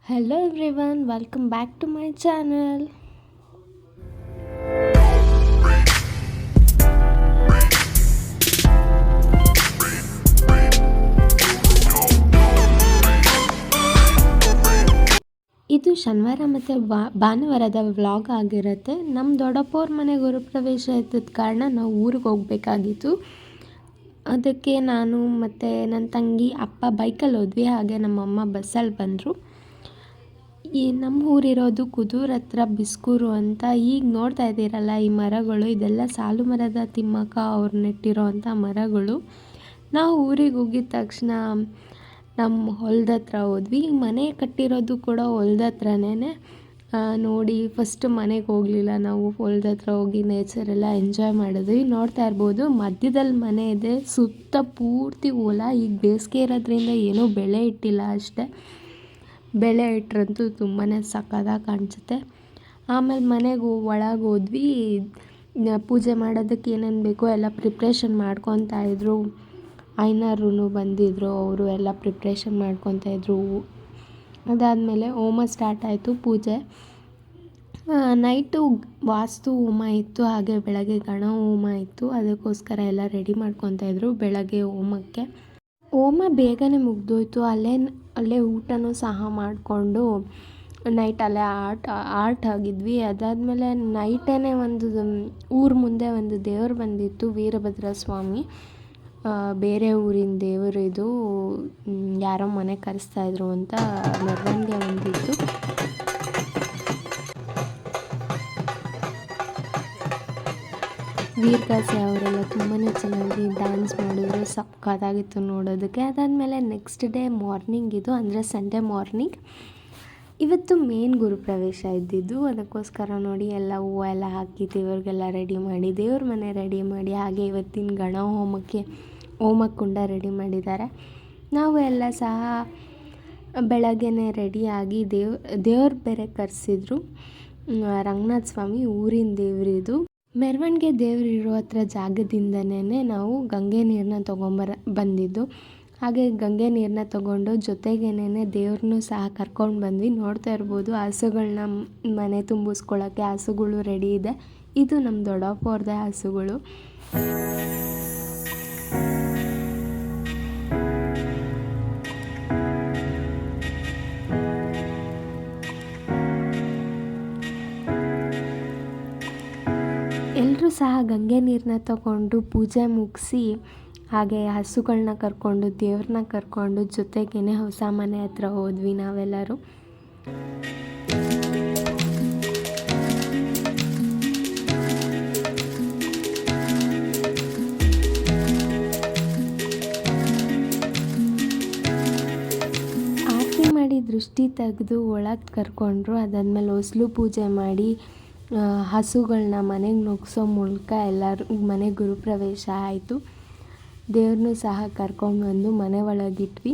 Hello everyone, welcome back to my channel. ಇದು ಶನಿವಾರ ಮತ್ತು ಭಾನುವಾರದ ವ್ಲಾಗ್ ಆಗಿರುತ್ತೆ. ನಮ್ಮ ದೊಡ್ಡಪ್ಪವ್ರ ಮನೆ ಗುರುಪ್ರವೇಶ ಇದ್ದ ಕಾರಣ ನಾವು ಊರಿಗೆ ಹೋಗಬೇಕಾಗಿತ್ತು. ಅದಕ್ಕೆ ನಾನು ಮತ್ತು ನನ್ನ ತಂಗಿ ಅಪ್ಪ ಬೈಕಲ್ಲಿ ಹೋದ್ವಿ, ಹಾಗೆ ನಮ್ಮಮ್ಮ ಬಸ್ಸಲ್ಲಿ ಬಂದರು. ಈ ನಮ್ಮ ಊರಿರೋದು ಕುದೂರು ಹತ್ರ ಬಿಸ್ಕೂರು ಅಂತ. ಈಗ ನೋಡ್ತಾ ಇದ್ದೀರಲ್ಲ ಈ ಮರಗಳು, ಇದೆಲ್ಲ ಸಾಲು ಮರದ ತಿಮ್ಮಕ್ಕ ಅವ್ರು ನೆಟ್ಟಿರೋ ಅಂಥ ಮರಗಳು. ನಾವು ಊರಿಗೆ ಹೋಗಿದ ತಕ್ಷಣ ನಮ್ಮ ಹೊಲದ ಹತ್ರ ಹೋದ್ವಿ. ಮನೆ ಕಟ್ಟಿರೋದು ಕೂಡ ಹೊಲದ ಹತ್ರನೇ. ನೋಡಿ ಫಸ್ಟು ಮನೆಗೆ ಹೋಗಲಿಲ್ಲ ನಾವು, ಹೊಲದ ಹತ್ರ ಹೋಗಿ ನೇಚರೆಲ್ಲ ಎಂಜಾಯ್ ಮಾಡಿದ್ವಿ. ನೋಡ್ತಾ ಇರ್ಬೋದು ಮಧ್ಯದಲ್ಲಿ ಮನೆ ಇದೆ, ಸುತ್ತ ಪೂರ್ತಿ ಹೊಲ. ಈಗ ಬೇಸಿಗೆ ಇರೋದ್ರಿಂದ ಏನೂ ಬೆಳೆ ಇಟ್ಟಿಲ್ಲ ಅಷ್ಟೇ, ಬೆಳೆ ಇಟ್ಟರಂತೂ ತುಂಬಾ ಸಕ್ಕತ್ತಾಗಿ ಕಾಣಿಸುತ್ತೆ. ಆಮೇಲೆ ಮನೆಗೆ ಒಳಗೆ ಹೋದ್ವಿ. ಪೂಜೆ ಮಾಡೋದಕ್ಕೆ ಏನೇನು ಬೇಕೋ ಎಲ್ಲ ಪ್ರಿಪ್ರೇಷನ್ ಮಾಡ್ಕೊತಾ ಇದ್ರು. ಐನರು ಬಂದಿದ್ದರು, ಅವರು ಎಲ್ಲ ಪ್ರಿಪ್ರೇಷನ್ ಮಾಡ್ಕೊತಾಯಿದ್ರು. ಅದಾದಮೇಲೆ ಹೋಮ ಸ್ಟಾರ್ಟ್ ಆಯಿತು, ಪೂಜೆ. ನೈಟು ವಾಸ್ತು ಹೋಮ ಇತ್ತು, ಹಾಗೆ ಬೆಳಗ್ಗೆ ಗಣ ಹೋಮ ಇತ್ತು. ಅದಕ್ಕೋಸ್ಕರ ಎಲ್ಲ ರೆಡಿ ಮಾಡ್ಕೊತಾಯಿದ್ರು ಬೆಳಗ್ಗೆ ಹೋಮಕ್ಕೆ. ಹೋಮ ಬೇಗನೆ ಮುಗಿದೋಯ್ತು. ಅಲ್ಲೇ ಊಟನೂ ಸಹ ಮಾಡಿಕೊಂಡು ನೈಟ್ ಅಲ್ಲೇ ಆರ್ಟ್ ಆಗಿದ್ವಿ. ಅದಾದಮೇಲೆ ನೈಟೇ ಒಂದು ಊರ ಮುಂದೆ ಒಂದು ದೇವರು ಬಂದಿತ್ತು, ವೀರಭದ್ರ ಸ್ವಾಮಿ. ಬೇರೆ ಊರಿನ ದೇವರು ಇದು, ಯಾರೋ ಮನೆ ಕರೆಸ್ತಾಯಿದ್ರು ಅಂತ ಮೆರವಣಿಗೆ ಬಂದಿತ್ತು. ವೀರಗಾಸೆ ಅವರೆಲ್ಲ ತುಂಬಾ ಚೆನ್ನಾಗಿ ಡ್ಯಾನ್ಸ್ ಮಾಡಿದ್ರು, ಸಕ್ಕತ್ತಾಗಿತ್ತು ನೋಡೋದಕ್ಕೆ. ಅದಾದಮೇಲೆ ನೆಕ್ಸ್ಟ್ ಡೇ ಮಾರ್ನಿಂಗ್ ಇದು, ಅಂದರೆ ಸಂಡೇ ಮಾರ್ನಿಂಗ್. ಇವತ್ತು ಮೇನ್ ಗುರುಪ್ರವೇಶ ಇದ್ದಿದ್ದು, ಅದಕ್ಕೋಸ್ಕರ ನೋಡಿ ಎಲ್ಲ ಹೂವು ಎಲ್ಲ ಹಾಕಿ ದೇವ್ರಿಗೆಲ್ಲ ರೆಡಿ ಮಾಡಿ, ದೇವ್ರ ಮನೆ ರೆಡಿ ಮಾಡಿ, ಹಾಗೆ ಇವತ್ತಿನ ಗಣ ಹೋಮಕ್ಕುಂಡ ರೆಡಿ ಮಾಡಿದ್ದಾರೆ. ನಾವು ಎಲ್ಲ ಸಹ ಬೆಳಗ್ಗೆನೇ ರೆಡಿಯಾಗಿ ದೇವ್ರು ಬೇರೆ ಕರೆಸಿದ್ರು. ರಂಗನಾಥ ಸ್ವಾಮಿ ಊರಿನ ದೇವರಿದು. ಮೆರವಣಿಗೆ ದೇವ್ರು ಇರೋ ಹತ್ರ ಜಾಗದಿಂದನೇ ನಾವು ಗಂಗೆ ನೀರನ್ನ ಬಂದಿದ್ದು. ಹಾಗೆ ಗಂಗೆ ನೀರನ್ನ ತೊಗೊಂಡು ಜೊತೆಗೇನೆ ದೇವ್ರನ್ನೂ ಸಹ ಕರ್ಕೊಂಡು ಬಂದ್ವಿ. ನೋಡ್ತಾ ಇರ್ಬೋದು ಹಸುಗಳನ್ನ ಮನೆ ತುಂಬಿಸ್ಕೊಳ್ಳೋಕ್ಕೆ ಹಸುಗಳು ರೆಡಿ ಇದೆ. ಇದು ನಮ್ಮ ದೊಡ್ಡಪ್ಪವ್ರದ್ದೇ ಹಸುಗಳು. ಎಲ್ಲರೂ ಸಹ ಗಂಗೆ ನೀರನ್ನ ತಗೊಂಡು ಪೂಜೆ ಮುಗಿಸಿ, ಹಾಗೆ ಹಸುಗಳನ್ನ ಕರ್ಕೊಂಡು ದೇವ್ರನ್ನ ಕರ್ಕೊಂಡು ಜೊತೆಗೇನೆ ಹೊಸ ಮನೆ ಹತ್ರ ಹೋದ್ವಿ ನಾವೆಲ್ಲರೂ. ಆರತಿ ಮಾಡಿ ದೃಷ್ಟಿ ತೆಗೆದು ಒಳಗೆ ಕರ್ಕೊಂಡ್ರು. ಅದಾದಮೇಲೆ ಹೊಸಲು ಪೂಜೆ ಮಾಡಿ ಹಸುಗಳನ್ನ ಮನೆಗೆ ನುಗ್ಸೋ ಮೂಲಕ ಎಲ್ಲರೂ ಮನೆ ಗುರುಪ್ರವೇಶ ಆಯಿತು. ದೇವ್ರನ್ನೂ ಸಹ ಕರ್ಕೊಂಡ್ಬಂದು ಮನೆ ಒಳಗಿಟ್ವಿ.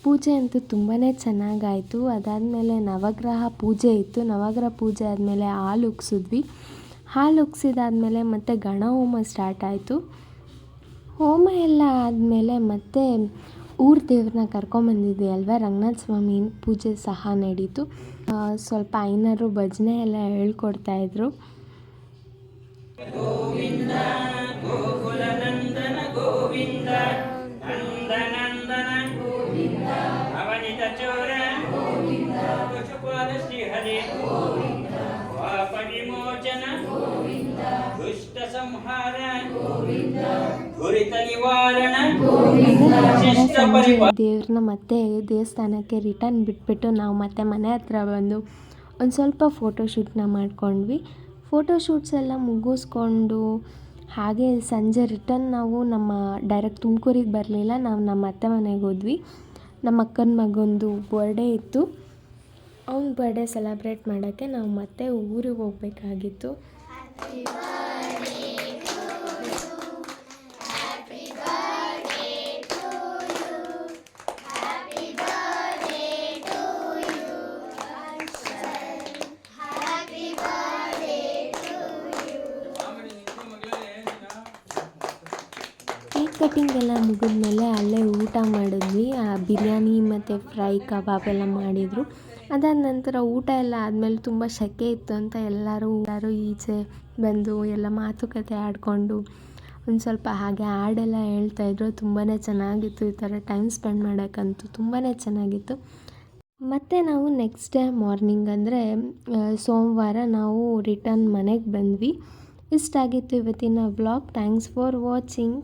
ಪೂಜೆ ಅಂತೂ ತುಂಬಾ ಚೆನ್ನಾಗಾಯಿತು. ಅದಾದಮೇಲೆ ನವಗ್ರಹ ಪೂಜೆ ಇತ್ತು. ನವಗ್ರಹ ಪೂಜೆ ಆದಮೇಲೆ ಹಾಲು ಉಗ್ಸಿದ್ವಿ. ಹಾಲು ಉಗ್ಸಿದಾದ್ಮೇಲೆ ಮತ್ತೆ ಗಣ ಹೋಮ ಸ್ಟಾರ್ಟ್ ಆಯಿತು. ಹೋಮ ಎಲ್ಲ ಆದಮೇಲೆ ಮತ್ತೆ ಊರ ದೇವ್ರನ್ನ ಕರ್ಕೊಂಬಂದಿದ್ವಿ ಅಲ್ವಾ, ರಂಗನಾಥ ಸ್ವಾಮಿ ಪೂಜೆ ಸಹ ನಡೀತು. ಸ್ವಲ್ಪ ಐನರು ಭಜನೆ ಎಲ್ಲ ಹೇಳ್ಕೊಡ್ತಾಯಿದ್ರು. ಗೋವಿಂದ ಗೋಕುಲನಂದನ ಗೋವಿಂದ ನಂದನಂದನ ಗೋವಿಂದ ಅವನಿತ ಚೋರ ಗೋವಿಂದ ಪಶುಪಾಲ ಶ್ರೀಹರಿ ಗೋವಿಂದ ಪಾಪ ವಿಮೋಚನ ಗೋವಿಂದ ದುಷ್ಟ ಸಂಹಾರ ಗೋವಿಂದ ದುರಿತ ನಿವಾರಣ ಗೋವಿಂದ. ದೇವ್ರನ್ನ ಮತ್ತೆ ದೇವಸ್ಥಾನಕ್ಕೆ ರಿಟರ್ನ್ ಬಿಟ್ಬಿಟ್ಟು ನಾವು ಮತ್ತೆ ಮನೆ ಹತ್ರ ಬಂದು ಒಂದು ಸ್ವಲ್ಪ ಫೋಟೋಶೂಟ್ನ ಮಾಡ್ಕೊಂಡ್ವಿ. ಫೋಟೋಶೂಟ್ಸ್ ಎಲ್ಲ ಮುಗಿಸ್ಕೊಂಡು ಹಾಗೆ ಸಂಜೆ ರಿಟರ್ನ್ ನಾವು ಡೈರೆಕ್ಟ್ ತುಮಕೂರಿಗೆ ಬರಲಿಲ್ಲ, ನಾವು ನಮ್ಮ ಅತ್ತೆ ಮನೆಗೆ ಹೋದ್ವಿ. ನಮ್ಮ ಅಕ್ಕನ ಮಗಂದು ಬರ್ಡೇ ಇತ್ತು, ಅವ್ನ ಬರ್ಡೇ ಸೆಲೆಬ್ರೇಟ್ ಮಾಡೋಕ್ಕೆ ನಾವು ಮತ್ತೆ ಊರಿಗೆ ಹೋಗಬೇಕಾಗಿತ್ತು. ಕೇಕ್ ಕಟ್ಟಿಂಗ್ ಎಲ್ಲ ಮುಗಿದ್ಮೇಲೆ ಅಲ್ಲೇ ಊಟ ಮಾಡಿದ್ವಿ. ಬಿರಿಯಾನಿ ಮತ್ತು ಫ್ರೈ ಕಬಾಬ್ ಎಲ್ಲ ಮಾಡಿದರು. ಅದಾದ ನಂತರ ಊಟ ಎಲ್ಲ ಆದಮೇಲೆ ತುಂಬ ಸೆಕೆ ಇತ್ತು ಅಂತ ಎಲ್ಲರೂ ಈಚೆ ಬಂದು ಎಲ್ಲ ಮಾತುಕತೆ ಆಡಿಕೊಂಡು ಒಂದು ಸ್ವಲ್ಪ ಹಾಗೆ ಹಾಡೆಲ್ಲ ಹೇಳ್ತಾಯಿದ್ರು. ತುಂಬಾ ಚೆನ್ನಾಗಿತ್ತು, ಈ ಥರ ಟೈಮ್ ಸ್ಪೆಂಡ್ ಮಾಡೋಕ್ಕಂತೂ ತುಂಬಾ ಚೆನ್ನಾಗಿತ್ತು. ಮತ್ತು ನಾವು ನೆಕ್ಸ್ಟ್ ಡೇ ಮಾರ್ನಿಂಗ್ ಅಂದರೆ ಸೋಮವಾರ ನಾವು ರಿಟರ್ನ್ ಮನೆಗೆ ಬಂದ್ವಿ. ಇಷ್ಟಾಗಿತ್ತು ಇವತ್ತಿನ ವ್ಲಾಗ್. Thanks for watching.